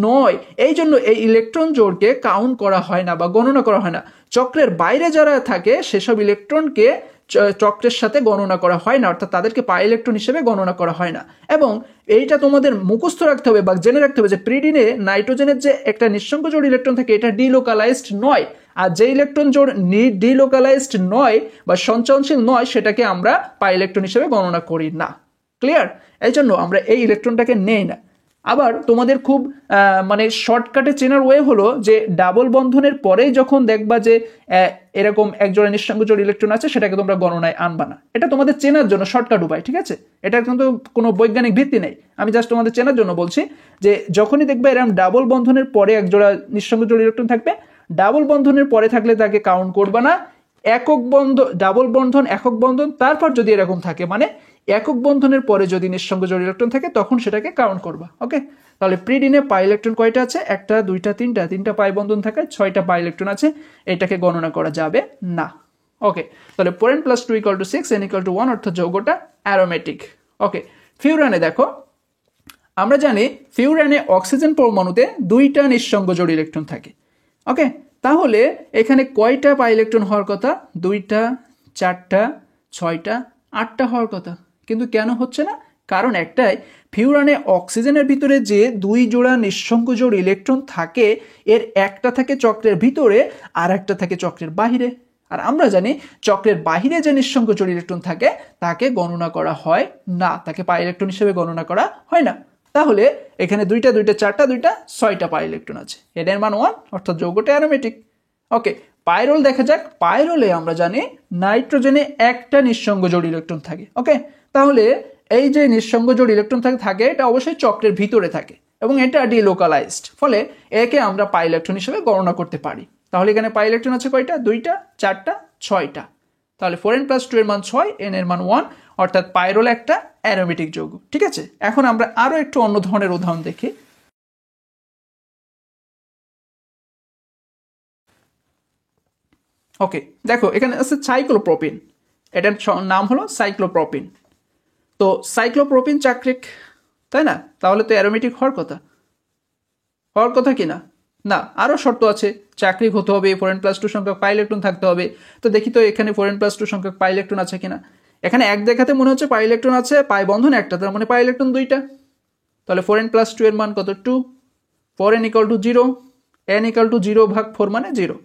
নয়, এই জন্য এই ইলেকট্রন জোড়কে কাউন্ট করা হয় না বা গণনা করা হয় না। চক্রের বাইরে যারা থাকে সেসব ইলেকট্রনকে চক্রের সাথে গণনা করা হয় না, অর্থাৎ তাদেরকে পাই ইলেকট্রন হিসেবে গণনা করা হয় না। এবং এইটা তোমাদের মুখস্থ রাখতে হবে বা জেনে রাখতে হবে যে প্রিডিনে নাইট্রোজেনের যে একটা নিঃসঙ্গ জোড় ইলেকট্রন থাকে এটা ডিলোকালাইজড নয়, আর যে ইলেকট্রন জোড় ডিলোকালাইজড নয় বা সঞ্চরণশীল নয় সেটাকে আমরা পাই ইলেকট্রন হিসেবে গণনা করি না। ক্লিয়ার? এই জন্য আমরা এই ইলেকট্রনটাকে নেই না। আবার তোমাদের খুব মানে শর্টকাটে চেনার ওয়ে হলো যে ডাবল বন্ধনের পরেই যখন দেখবা যে এরকম একজোড়া নিঃসঙ্গ জোড় ইলেকট্রন আছে সেটাকে তোমরা গণনায় আনবা না। এটা তোমাদের চেনার জন্য শর্টকাট উপায়, ঠিক আছে? এটা কিন্তু কোনো বৈজ্ঞানিক ভিত্তি নেই, আমি জাস্ট তোমাদের চেনার জন্য বলছি যে যখনই দেখবে এরকম ডাবল বন্ধনের পরে একজোড়া নিঃসঙ্গ জোড় ইলেকট্রন থাকবে, ডাবল বন্ধনের পরে থাকলে তাকে কাউন্ট করবা না। একক বন্ধন, ডাবল বন্ধন, একক বন্ধন, তারপর যদি এরকম থাকে মানে একক বন্ধনের পরে যদি নিঃসঙ্গ জোড় ইলেকট্রন থাকে তখন সেটাকে কাউন্ট করবা। ওকে, তাহলে প্রিডিনে পাই ইলেকট্রন কয়টা আছে? 1টা 2টা 3টা পাই বন্ধন থাকে, 6টা পাই ইলেকট্রন আছে, এটাকে গণনা করা যাবে না। ওকে, তাহলে 4n + 2 = 6, n = 1, অর্থাৎ যৌগটা অ্যারোমেটিক। ওকে, ফিউরানে দেখো আমরা জানি ফিউরানে অক্সিজেন পরমাণুতে 2টা নিঃসঙ্গ জোড় ইলেকট্রন থাকে। ওকে, তাহলে এখানে কয়টা পাই ইলেকট্রন হওয়ার কথা? 2টা 4টা 6টা 8টা হওয়ার কথা, কিন্তু কেন হচ্ছে না? কারণ একটাই, ফিউরানে অক্সিজেনের ভিতরে যে 2 জোড়া নিঃসঙ্গ জোড় ইলেকট্রন থাকে এর একটা থাকে চক্রের ভিতরে আর একটা থাকে চক্রের বাহিরে। আর আমরা জানি চক্রের বাহিরে যে নিঃসঙ্গ জোড় ইলেকট্রন থাকে তাকে গণনা করা হয় না, তাকে পাই ইলেকট্রন হিসেবে গণনা করা হয় না। তাহলে এখানে 2টা 4টা 2টা 6টা পাই ইলেকট্রন আছে, এর মান 1, অর্থাৎ যৌগটা অ্যারোমেটিক। ওকে, পাইরোল দেখা যাক। পাইরোলে আমরা জানি নাইট্রোজেনে একটা নিঃসঙ্গ জোড় ইলেকট্রন থাকে। ওকে, তাহলে এই যে নিঃসঙ্গ জোড় ইলেকট্রন থাকে এটা অবশ্যই চক্রের ভিতরে থাকে এবং এটা ডিলোকালাইজড, ফলে একে আমরা পাই ইলেকট্রন হিসেবে গণনা করতে পারি। তাহলে এখানে পাই ইলেকট্রন আছে কয়টা? 2টা 4টা 6টা। তাহলে 4n + 2 এর মান 6, n এর মান 1, অর্থাৎ পাইরোল একটা অ্যারোমেটিক যৌগ। ঠিক আছে, এখন আমরা আরো একটু অন্য ধরনের উদাহরণ দেখি। ওকে, দেখো এখানে আছে সাইক্লোপ্রোপিন, এটার নাম হলো সাইক্লোপ্রোপিন। তো সাইক্লোপ্রোপিন চাকরিক, তাই না? তাহলে তো অ্যারোমেটিক হওয়ার কথা কি না? না, আরো শর্ত আছে। চাকরিক হতে হবে, 4n + 2 সংখ্যক পাই ইলেকট্রন থাকতে হবে। তো দেখি তো এখানে 4n + 2 সংখ্যক পাই ইলেকট্রন আছে কিনা। এখানে এক দেখাতে মনে হচ্ছে পাই ইলেকট্রন আছে, পাই বন্ধন একটা, তার মানে পাই ইলেকট্রন 2টা। তাহলে 4n + 2 এর মান কত? 2। 4n = 0, n = 0/4 মানে 0।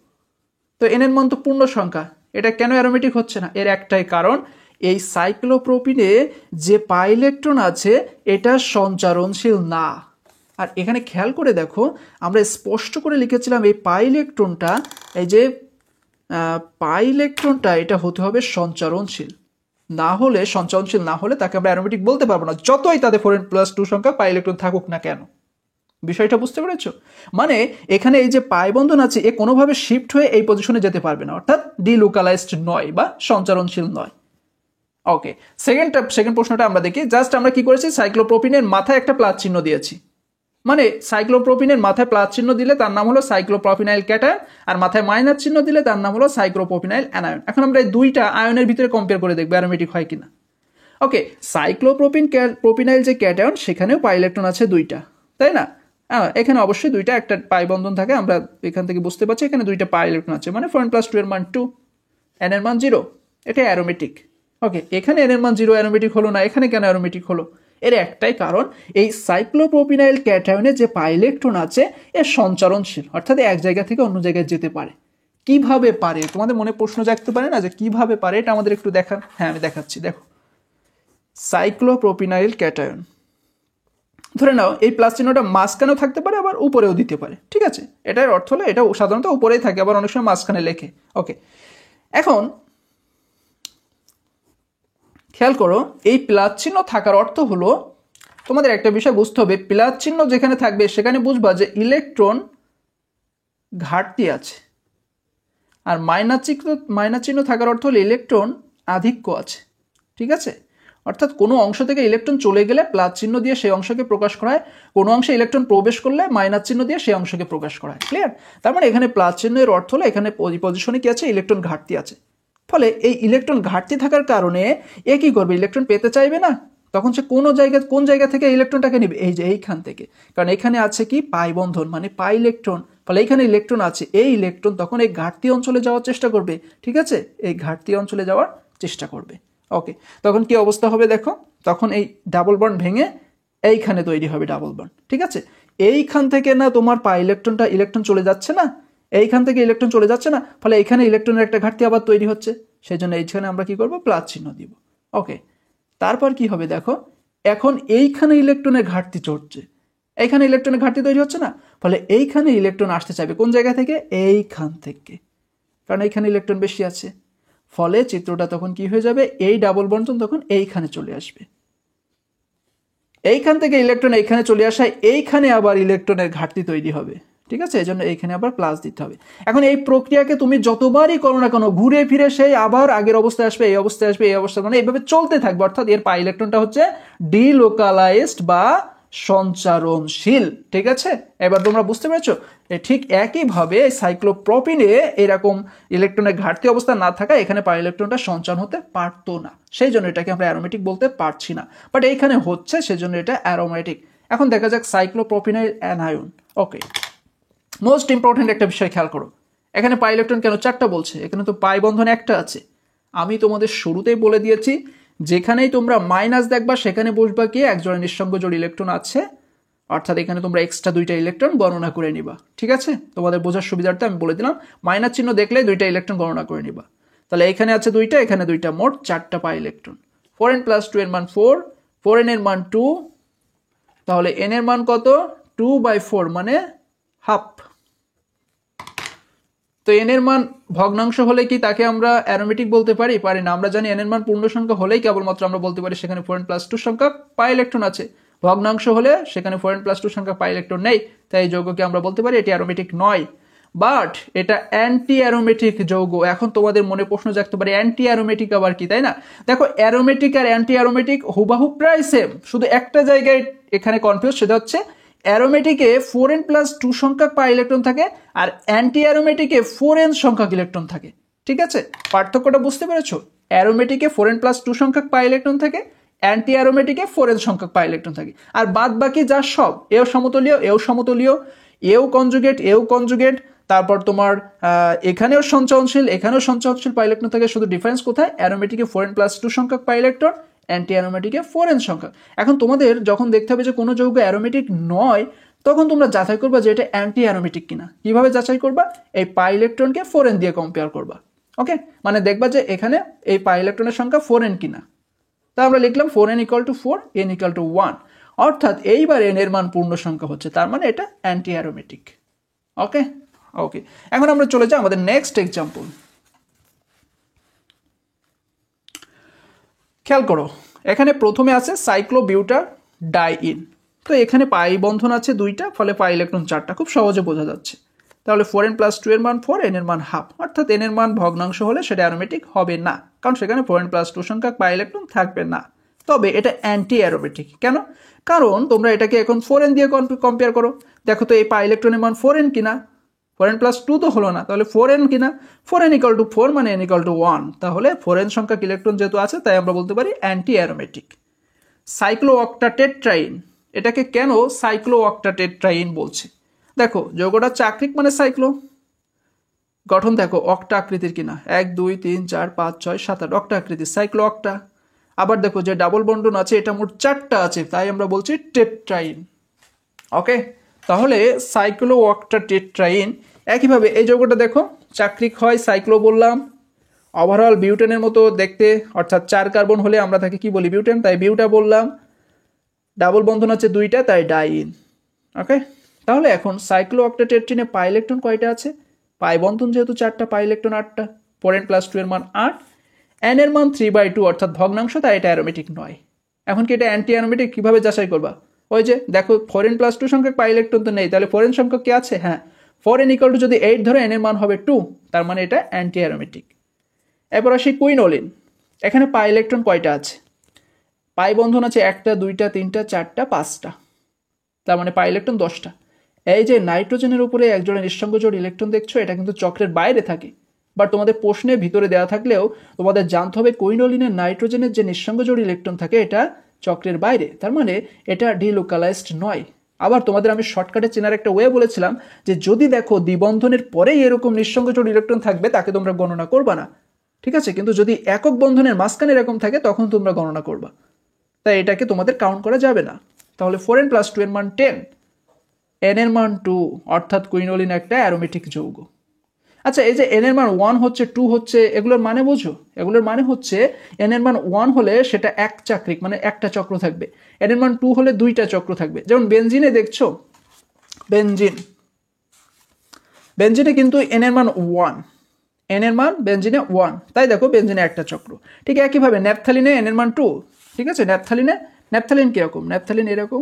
তো n এর মান তো পূর্ণ সংখ্যা, এটা কেন অ্যারোমেটিক হচ্ছে না? এর একটাই কারণ, এই সাইক্লোপ্রোপিনে যে পাই ইলেকট্রন আছে এটা সঞ্চারণশীল না। আর এখানে খেয়াল করে দেখো আমরা স্পষ্ট করে লিখেছিলাম এই পাই ইলেকট্রনটা, এই যে পাই ইলেকট্রনটা এটা হতে হবে সঞ্চারণশীল। সঞ্চারণশীল না হলে তাকে আমরা অ্যারোমেটিক বলতে পারবো না, যতই তাদের 4n + 2 সংখ্যা পাই ইলেকট্রন থাকুক না কেন। বিষয়টা বুঝতে পেরেছো? মানে এখানে এই যে পাই বন্ধন আছে এ কোনোভাবে শিফট হয়ে এই পজিশনে যেতে পারবে না, অর্থাৎ ডিলোকালাইজড নয় বা সঞ্চারণশীল নয়। ওকে, সেকেন্ড প্রশ্নটা আমরা দেখি। জাস্ট আমরা কি করেছি, সাইক্লোপ্রোপিনের মাথায় একটা প্লাস চিহ্ন দিয়েছি। মানে সাইক্লোপ্রোপিনের মাথায় প্লাস চিহ্ন দিলে তার নাম হলো সাইক্লোপ্রোপিনাইল ক্যাটায়ন, আর মাথায় মাইনাস চিহ্ন দিলে তার নাম হলো সাইক্লোপ্রোপিনাইল অ্যানায়ন। এখন আমরা এই 2টা আয়নের ভিতরে কম্পেয়ার করে দেখবো অ্যারোমেটিক হয় কিনা। ওকে, সাইক্লোপ্রোপিনাইল যে ক্যাটায়ন সেখানেও পাই ইলেকট্রন আছে 2টা, তাই না? এখানে অবশ্যই 2টা, একটা পাই বন্ধন থাকে, আমরা এখান থেকে বুঝতে পারছি এখানে 2টা পাই ইলেকট্রন আছে, মানে 4n + 2 এর মান 2, n এর মান 0, এটা অ্যারোমেটিক। ওকে, এখানে n এর মান 0 অ্যারোমেটিক হলো না, এখানে কেন অ্যারোমেটিক হলো? এর একটাই কারণ, এই সাইক্লোপ্রোপিনাইল ক্যাটায়নে যে পাই ইলেকট্রন আছে এর সঞ্চারণশীল, অর্থাৎ এক জায়গা থেকে অন্য জায়গায় যেতে পারে। কিভাবে পারে? তোমাদের মনে প্রশ্ন জাগতে পারে না যে কিভাবে পারে, এটা আমাদের একটু দেখান। হ্যাঁ, আমি দেখাচ্ছি। দেখো, সাইক্লোপ্রোপিনাইল ক্যাটায়ন, ধরে নাও এই প্লাস চিহ্নটা মাঝখানেও থাকতে পারে আবার উপরেও দিতে পারে। ঠিক আছে, এটার অর্থ হলো এটা সাধারণত উপরেই থাকে, আবার অনেক সময় মাঝখানে লেখে। ওকে, এখন খেয়াল করো, এই প্লাস চিহ্ন থাকার অর্থ হলো তোমাদের একটা বিষয় বুঝতে হবে, প্লাস চিহ্ন যেখানে থাকবে সেখানে বুঝবা যে ইলেকট্রন ঘাটতি আছে, আর মাইনাস চিহ্ন থাকার অর্থ হলো ইলেকট্রন আধিক্য আছে। ঠিক আছে, অর্থাৎ কোনো অংশ থেকে ইলেকট্রন চলে গেলে প্লাস চিহ্ন দিয়ে সেই অংশকে প্রকাশ করা হয়, কোনো অংশে ইলেকট্রন প্রবেশ করলে মাইনাস চিহ্ন দিয়ে সেই অংশকে প্রকাশ করা হয়। ক্লিয়ার? তার মানে এখানে প্লাস চিহ্নের অর্থ হলো এখানে পজিশনে কি আছে, ইলেকট্রন ঘাটতি আছে। ফলে এই ইলেকট্রন ঘাটতি থাকার কারণে এ কি করবে, ইলেকট্রন পেতে চাইবে না, তখন সে কোন জায়গা থেকে ইলেকট্রনটাকে নেবে, এই যে এইখান থেকে, কারণ এখানে আছে কি পাই বন্ধন মানে পাই ইলেকট্রন, ফলে এইখানে ইলেকট্রন আছে, এই ইলেকট্রন তখন এই ঘাটতি অঞ্চলে যাওয়ার চেষ্টা করবে। ঠিক আছে, এই ঘাটতি অঞ্চলে যাওয়ার চেষ্টা করবে। ওকে, তখন কি অবস্থা হবে দেখো, তখন এই ডাবল বন্ড ভেঙে এইখানে তৈরি হবে ডাবল বন্ড। ঠিক আছে, এইখান থেকে না তোমার পাই ইলেকট্রন চলে যাচ্ছে না, এইখান থেকে ইলেকট্রন চলে যাচ্ছে না, ফলে এখানে ইলেকট্রনের একটা ঘাটতি আবার তৈরি হচ্ছে, সেই জন্য এইখানে আমরা কি করব, প্লাস চিহ্ন দিব। ওকে, তারপর কি হবে দেখো, এখন এইখানে ইলেকট্রনের ঘাটতি চড়ছে, এইখানে ইলেকট্রনের ঘাটতি তৈরি হচ্ছে না, ফলে এইখানে ইলেকট্রন আসতে চাইবে কোন জায়গা থেকে, এইখান থেকে, কারণ এইখানে ইলেকট্রন বেশি আছে। ফলে চিত্রটা তখন কি হয়ে যাবে, এই ডাবল বন্টন তখন এইখানে চলে আসবে, এইখান থেকে ইলেকট্রন এইখানে চলে আসায় এইখানে আবার ইলেকট্রনের ঘাটতি তৈরি হবে। ঠিক আছে, এই জন্য এইখানে আবার প্লাস দিতে হবে। এখন এই প্রক্রিয়াকে তুমি যতবারই করো না কেন, ঘুরে ফিরে সেই আবার আগের অবস্থায় আসবে, এই অবস্থায় আসবে, এই অবস্থায়, মানে এইভাবে চলতে থাকবে। অর্থাৎ এর পাই ইলেকট্রনটা হচ্ছে ডিলোকালাইজড বা সঞ্চারণশীল। ঠিক আছে, এবার তোমরা বুঝতে পেরেছো? ঠিক একইভাবে সাইক্লোপ্রোপিনে এরকম ইলেকট্রনের ঘাটতি অবস্থা না থাকা, এখানে পাই ইলেকট্রনটা সঞ্চারণ হতে পারতো না, সেই জন্য এটাকে আমরা অ্যারোমেটিক বলতে পারছি না, বাট এইখানে হচ্ছে, সেজন্য এটা অ্যারোমেটিক। এখন দেখা যাক সাইক্লোপ্রোপিনের অ্যানায়ন। ওকে, মোস্ট ইম্পর্টেন্ট একটা বিষয় খেয়াল করো, এখানে পাই ইলেকট্রন কেন চারটা বলছে, এখানে তো পাই বন্ধন একটা আছে। আমি তোমাদের শুরুতেই বলে দিয়েছি, যেখানেই তোমরা মাইনাস দেখবা সেখানে বসবা কি একজনের নিঃসঙ্গ জোড় ইলেকট্রন আছে, অর্থাৎ এখানে তোমরা এক্সট্রা দুইটা ইলেকট্রন গণনা করে নিবা। ঠিক আছে, তোমাদের বোঝার সুবিধার্থে আমি বলে দিলাম, মাইনাস চিহ্ন দেখলে দুইটা ইলেকট্রন গণনা করে নিবা। তাহলে এখানে আছে দুইটা, এখানে দুইটা, মোট চারটা পাই ইলেকট্রন। 4n + 2 এর মান 4, 4n এর মান 2, তাহলে n এর মান কত, 2/4 মানে হাফ। তো n এর মান ভগ্নাংশ হলে কি তাকে আমরা অ্যারোমেটিক বলতে পারি? পারি না। আমরা জানি n এর মান পূর্ণ সংখ্যা হলেই কেবলমাত্র আমরা বলতে পারি সেখানে 4n + 2 সংখ্যক পাই ইলেকট্রন আছে। ভগ্নাংশ হলে সেখানে 4n + 2 সংখ্যক পাই ইলেকট্রন নেই, তাই এই যৌগকে আমরা বলতে পারি এটি অ্যারোমেটিক নয়, বাট এটা অ্যান্টি অ্যারোমেটিক যৌগ। এখন তোমাদের মনে প্রশ্ন জাগতে পারে, অ্যান্টি অ্যারোমেটিক আবার কি, তাই না? দেখো, অ্যারোমেটিক আর অ্যান্টি অ্যারোমেটিক হুবাহু প্রায় সেম, শুধু একটা জায়গায় এখানে কনফিউজ, সেটা হচ্ছে অ্যারোমেটিকে 4n + 2 সংখ্যক পাই ইলেকট্রন থাকে, আর অ্যান্টি অ্যারোমেটিকে 4n সংখ্যক ইলেকট্রন থাকে। ঠিক আছে, পার্থক্যটা বুঝতে পেরেছো? অ্যারোমেটিকে 4n + 2 সংখ্যক পাই ইলেকট্রন থাকে, অ্যান্টি অ্যারোমেটিকে 4n সংখ্যক পাই ইলেকট্রন থাকে, আর বাদ বাকি যা সব এও সমতলীয়, এও সমতলীয়, এও কনজুগেট, তারপর তোমার এখানেও সঞ্চয়নশীল, এখানেও সঞ্চয়নশীল পাই ইলেকট্রন থাকে। শুধু ডিফারেন্স কোথায়, অ্যারোমেটিকে 4n + 2 সংখ্যক পাই ইলেকট্রন, অ্যান্টি অ্যারোমেটিকে 4n সংখ্যক। এখন তোমাদের যখন দেখতে হবে যে কোনো যৌগ অ্যারোমেটিক নয়, তখন তোমরা যাচাই করবা যে এটা অ্যান্টি অ্যারোমেটিক কিনা। কিভাবে যাচাই করবা? এই পাই ইলেকট্রনকে 4n দিয়ে কম্পেয়ার করবা। ওকে, মানে দেখবা যে এখানে এই পাই ইলেকট্রনের সংখ্যা 4n কিনা। তা আমরা লিখলাম 4n = 4, n = 1, অর্থাৎ এইবার n এর মান পূর্ণ সংখ্যা হচ্ছে, তার মানে এটা অ্যান্টি অ্যারোমেটিক। ওকে ওকে, এখন আমরা চলে যাই আমাদের নেক্সট এক্সাম্পল। খেয়াল করো, এখানে প্রথমে আছে সাইক্লোবিউটার ডাইইন। তো এখানে পাই বন্ধন আছে দুইটা, ফলে পাই ইলেকট্রন চারটা, খুব সহজে বোঝা যাচ্ছে। তাহলে 4n + 2 এর মান 4, n এর মান হাফ, অর্থাৎ n এর মান ভগ্নাংশ হলে সেটা অ্যারোমেটিক হবে না, কারণ সেখানে 4n + 2 সংখ্যক পাই ইলেকট্রন থাকবে না। তবে এটা অ্যান্টি অ্যারোমেটিক কেন? কারণ তোমরা এটাকে এখন 4n দিয়ে কম্পেয়ার করো, দেখো তো এই পাই ইলেকট্রনের মান 4n কিনা, 4n + 2 তো হলো না, তাহলে 4n কিনা, 4n = 4 মানে n = 1, তাহলে 4n সংখ্যক ইলেকট্রন যেহেতু আছে তাই আমরা বলতে পারি অ্যান্টি অ্যারোমেটিক। সাইক্লোঅক্টাটেট্রাইন, এটাকে কেন সাইক্লোঅক্টাটেট্রাইন বলছে? দেখো, যৌগটা চাক্রিক মানে সাইক্লো, গঠন দেখো অক্টা আকৃতির কিনা, 1 2 3 4 5 6 7 8 অক্টা আকৃতির, সাইক্লো অক্টা। আবার দেখো যে ডাবল বন্ডন আছে এটা মোট 4টা আছে, তাই আমরা বলছি টেট্রাইন। ওকে, তাহলে সাইক্লোঅক্টাটেট্রাইন। একইভাবে এই যৌগটা দেখো চাক্রিক হয়, সাইক্লো বললাম, ওভারঅল বিউটেনের মতো দেখতে, অর্থাৎ 4 কার্বন হলে আমরা তাকে কি বলি, বিউটেন, তাই বিউটা বললাম। ডাবল বন্ধন আছে দুইটা, তাই ডাইইন। ওকে, তাহলে এখন সাইক্লোঅক্টাটেট্রিনে পাই ইলেকট্রন কয়টা আছে? পাই বন্ধন যেহেতু 4টা, পাই ইলেকট্রন 8টা। 4n+2 এর মান 8, n এর মান 3/2 অর্থাৎ ভগ্নাংশ, তাই এটা অ্যারোমেটিক নয়। এখন কি এটা অ্যান্টি অ্যারোমেটিক কিভাবে যাচাই করবা? ওই যে দেখো 4n+2 সংখ্যক পাই ইলেকট্রন তো নেই, তাহলে 4n সংখ্যক কি আছে? হ্যাঁ, 4n = যদি 8 ধরো, n এর মান হবে 2, তার মানে এটা অ্যান্টি অ্যারোমেটিক। এরপর আসি কুইনোলিন। এখানে পাই ইলেকট্রন কয়টা আছে? পাই বন্ধন আছে 1টা 2টা 3টা 4টা 5টা, তার মানে পাই ইলেকট্রন 10টা। এই যে নাইট্রোজেনের উপরে একজোড়া নিঃসঙ্গ জোড় ইলেকট্রন দেখছো, এটা কিন্তু চক্রের বাইরে থাকে, বাট তোমাদের প্রশ্নে ভিতরে দেওয়া থাকলেও তোমাদের জানতে হবে কুইনোলিনের নাইট্রোজেনের যে নিঃসঙ্গ জোড় ইলেকট্রন থাকে এটা চক্রের বাইরে, তার মানে এটা ডিলোকালাইজড নয়। আবার তোমাদের আমি শর্টকাটে চেনার একটা ওয়ে বলেছিলাম যে যদি দেখো দ্বিবন্ধনের পরেই এরকম নিঃসঙ্গ জোড় ইলেকট্রন থাকবে, তাকে তোমরা গণনা করবা না, ঠিক আছে? কিন্তু যদি একক বন্ধনের মাঝখানে এরকম থাকে তখন তোমরা গণনা করবা, তাই এটাকে তোমাদের কাউন্ট করা যাবে না। তাহলে 4n+2 এর মান 10, n এর মান 2, অর্থাৎ কুইনোলিন একটা অ্যারোমেটিক যৌগ। আচ্ছা, এই যে n এর মান 1 হচ্ছে 2 হচ্ছে, এগুলোর মানে বোঝো? এগুলোর মানে হচ্ছে n এর মান 1 হলে সেটা এক চাক্রিক, মানে একটা চক্র থাকবে। n এর মান 2 হলে 2টা চক্র থাকবে। যেমন বেনজিনে দেখছো, বেনজিনে কিন্তু n এর মান 1, n এর মান বেনজিনে 1, তাই দেখো বেনজিনে একটা চক্র। ঠিক একইভাবে ন্যাপথালিনে n এর মান 2, ঠিক আছে? ন্যাপথালিন কিরকম? ন্যাপথালিন এরকম,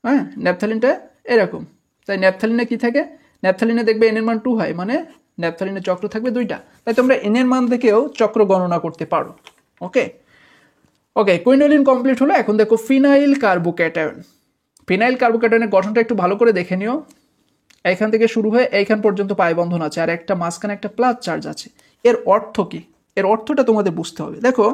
হ্যাঁ, ন্যাপথালিনটা এরকম। তাই ন্যাপথালিনে কি থাকে? ন্যাপথালিনে দেখবে n এর মান 2 হয়, মানে ন্যাপথালিনে চক্র থাকবে 2টা। তাই তোমরা n এর মান দেখেও চক্র গণনা করতে পারো। ওকে, কুইনোলিন কমপ্লিট হলো। এখন দেখো ফিনাইল কার্বোক্যাটায়ন। ফিনাইল কার্বোক্যাটায়নের গঠনটা একটু ভালো করে দেখে নিও। এইখান থেকে শুরু হয়ে এইখান পর্যন্ত পাই বন্ধন আছে, আর একটা মাঝখানে একটা প্লাস চার্জ আছে। এর অর্থ কি? এর অর্থটা তোমাদের বুঝতে হবে। দেখো,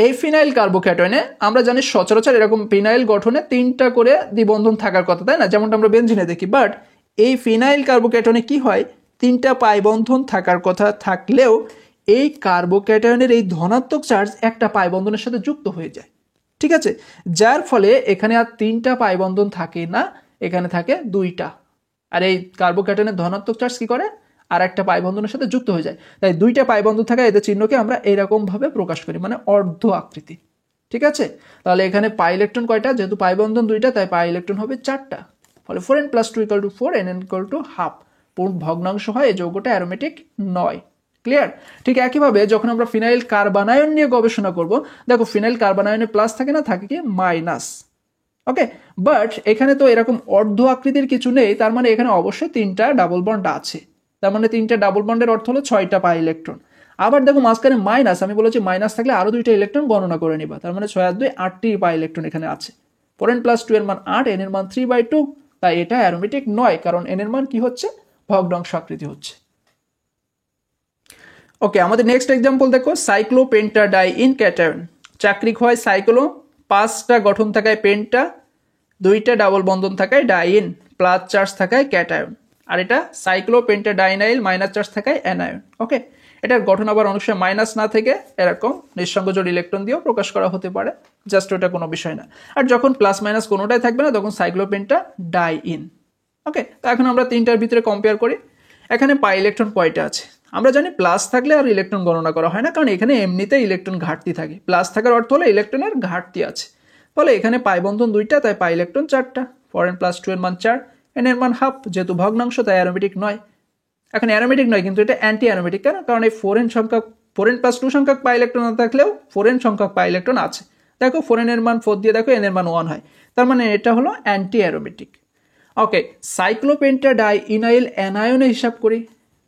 এই ফিনাইল কার্বোক্যাটায়নে আমরা জানি সচরাচর এরকম ফিনাইল গঠনে 3টা করে দ্বিবন্ধন থাকার কথা, তাই না? যেমনটা আমরা বেনজিনে দেখি। বাট এই ফিনাইল কার্বোক্যাটায়নে কি হয়? 3টা পাই বন্ধন থাকার কথা থাকলেও এই কার্বোক্যাটায়নের এই ধনাত্মক চার্জ একটা পাই বন্ধনের সাথে যুক্ত হয়ে যায়, ঠিক আছে? যার ফলে এখানে আর 3টা পাই বন্ধন থাকে না, এখানে থাকে 2টা। আর এই কার্বোক্যাটায়নের ধনাত্মক চার্জ কি করে? আর একটা পাই বন্ধনের সাথে যুক্ত হয়ে যায়। তাই 2টা পাই বন্ধন থাকা এদের চিহ্নকে আমরা এরকম ভাবে প্রকাশ করি, মানে অর্ধ আকৃতি, ঠিক আছে? তাহলে এখানে পাই ইলেকট্রন কয়টা? যেহেতু পাই বন্ধন 2টা, তাই পাই ইলেকট্রন হবে 4টা। ফলে 4n+2 = 4, n = হাফ। পূর্ণ ভগ্নাংশ হয়, এই যৌগটা অ্যারোমেটিক নয়। ক্লিয়ার? ঠিক একইভাবে যখন আমরা ফিনাইল কার্বানায়ন নিয়ে গবেষণা করব, দেখো ফিনাইল কার্বানায়নে প্লাস থাকে না, থাকে কি মাইনাস। ওকে, বাট এখানে তো এরকম অর্ধ আকৃতির কিছু নেই, তার মানে এখানে অবশ্যই 3টা ডাবল বন্ড আছে। তার মানে 3টা ডাবল বন্ডের অর্থ হলো 6টা পাই ইলেকট্রন। আবার দেখো মাঝখানে মাইনাস, আমি বলেছি মাইনাস থাকলে আরো 2টা ইলেকট্রন গণনা করে নিবা, তার মানে 6 আর 2 8টি পাই ইলেকট্রন এখানে আছে। 4n+2 এর মান 8, n এর মান 3/2, তাই এটা অ্যারোমেটিক নয়, কারণ n এর মান কি হচ্ছে? ভগ্নাংশ আকৃতি হচ্ছে। ওকে, আমাদের নেক্সট এক্সাম্পল দেখো, সাইক্লোপেন্টাডাইইন ক্যাটায়ন। চাক্রিক হয় সাইক্লো, 5টা গঠন থাকায় পেন্টা, 2টা ডাবল বন্ধন থাকায় ডাইন, প্লাস চার্জ থাকায় ক্যাটায়ন। আর এটা সাইক্লোপেন্টাডাইনাইল, মাইনাস চার্জ থাকায় অ্যানায়ন। ওকে, এটার গঠন আবার অনেক সময় মাইনাস না থেকে এরকম নিঃসঙ্গ জোড় ইলেকট্রন দিয়েও প্রকাশ করা হতে পারে, জাস্ট ওটা কোনো বিষয় না। আর যখন প্লাস মাইনাস কোনোটাই থাকবে না, তখন সাইক্লোপেন্টাডাইইন। ওকে, তো এখন আমরা 3টার ভিতরে কম্পেয়ার করি। এখানে পাই ইলেকট্রন কয়টা আছে? আমরা জানি প্লাস থাকলে আর ইলেকট্রন গণনা করা হয় না, কারণ এখানে এমনিতেই ইলেকট্রন ঘাটতি থাকে। প্লাস থাকার অর্থ হলো ইলেকট্রনের ঘাটতি আছে। ফলে এখানে পাই বন্ধন 2টা, তাই পাই ইলেকট্রন 4টা। 4n+2 এর মান 4, n এর মান হাফ, যেহেতু ভগ্নাংশ তাই অ্যারোমেটিক নয়। এখন অ্যারোমেটিক নয়, কিন্তু এটা অ্যান্টি অ্যারোমেটিক। কেন? কারণ এই 4n+2 সংখ্যক পাই ইলেকট্রন না থাকলেও 4n সংখ্যক পাই ইলেকট্রন আছে। দেখো 4n এর মান 4 দিয়ে দেখো n এর মান 1 হয়, তার মানে এটা হলো অ্যান্টি অ্যারোমেটিক। ওকে, সাইক্লোপেন্টাডাইইনাইল অ্যানায়নে হিসাব করি।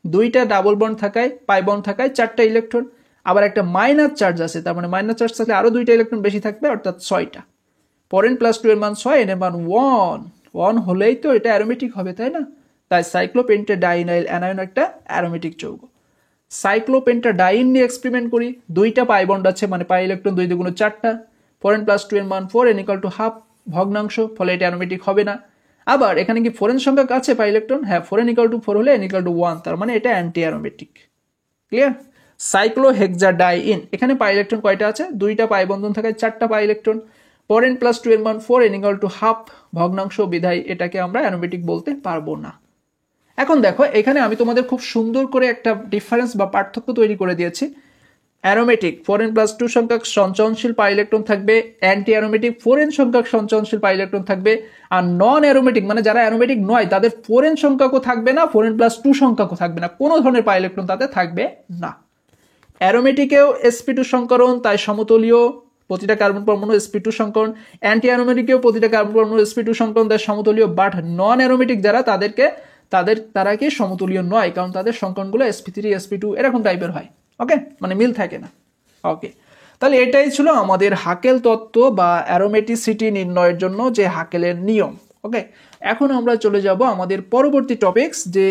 2টা ডাবল বন্ড থাকায়, পাই বন্ড থাকায় 4টা ইলেকট্রন, আবার একটা মাইনাস চার্জ আছে, তার মানে মাইনাস চার্জ থাকলে আরো 2টা ইলেকট্রন বেশি থাকবে, অর্থাৎ 6টা। 4n+2 এর মান 6, n এর মান 1 হলেই তো এটা অ্যারোমেটিক হবে, তাই না? তাই সাইক্লোপেন্টাডাইনাইল অ্যানায়ন একটা অ্যারোমেটিক যৌগ। সাইক্লোপেন্টাডাইন নিয়ে এক্সপেরিমেন্ট করি। 2টা পাই বন্ড আছে, মানে পাই ইলেকট্রন 2 2 4টা। 4n+2 এর মান 4, n = হাফ, ভগ্নাংশ, ফলে এটা অ্যারোমেটিক হবে না। আবার এখানে কি 4n সংখ্যক আছে পাই ইলেকট্রন? হ্যাঁ, 4n = 4 হলে n = 1, তার মানে এটা অ্যান্টি অ্যারোমেটিক। ক্লিয়ার? সাইক্লোহেক্সাডাইইন, এখানে পাই ইলেকট্রন কয়টা আছে? 2টা পাই বন্ধন থাকায় 4টা পাই ইলেকট্রন। 4n+2 এর মান 4, n = হাফ, ভগ্নাংশ, বিধায় এটাকে আমরা অ্যারোমেটিক বলতে পারবো না। এখন দেখো, এখানে আমি তোমাদের খুব সুন্দর করে একটা ডিফারেন্স বা পার্থক্য তৈরি করে দিয়েছি। অ্যারোমেটিক 4n+2 সংখ্যক সঞ্চয়নশীল পাই ইলেকট্রন থাকবে, অ্যান্টি অ্যারোমেটিক 4n সংখ্যক সঞ্চয়নশীল পাই ইলেকট্রন থাকবে, আর নন অ্যারোমেটিক মানে যারা অ্যারোমেটিক নয় তাদের 4n সংখ্যকও থাকবে না, 4n+2 সংখ্যকও থাকবে না, কোনো ধরনের পাই ইলেকট্রন তাতে থাকবে না। অ্যারোমেটিকেও sp2 সংকরণ, তাই সমতলীয় প্রতিটা কার্বন পরমাণু sp2 সংকরণ, অ্যান্টি অ্যারোমেটিকেও প্রতিটা কার্বন পরমাণু sp2 সংকরণ, তাই সমতলীয়, বাট নন অ্যারোমেটিক যারা তারা কি সমতুল্য নয়, কারণ তাদের সংকরণগুলো sp3 sp2 এরকম টাইপের হয়। ওকে, মানে মিল থাকে না। ওকে, তাহলে এটাই ছিল আমাদের হাকেল তত্ত্ব বা অ্যারোমেটিসিটি নির্ণয়ের জন্য যে হাকেলের নিয়ম। ওকে, এখন আমরা চলে যাব আমাদের পরবর্তী টপিকস, যে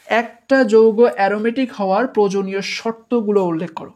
একটা যৌগ অ্যারোমেটিক হওয়ার প্রয়োজনীয় শর্তগুলো উল্লেখ করো।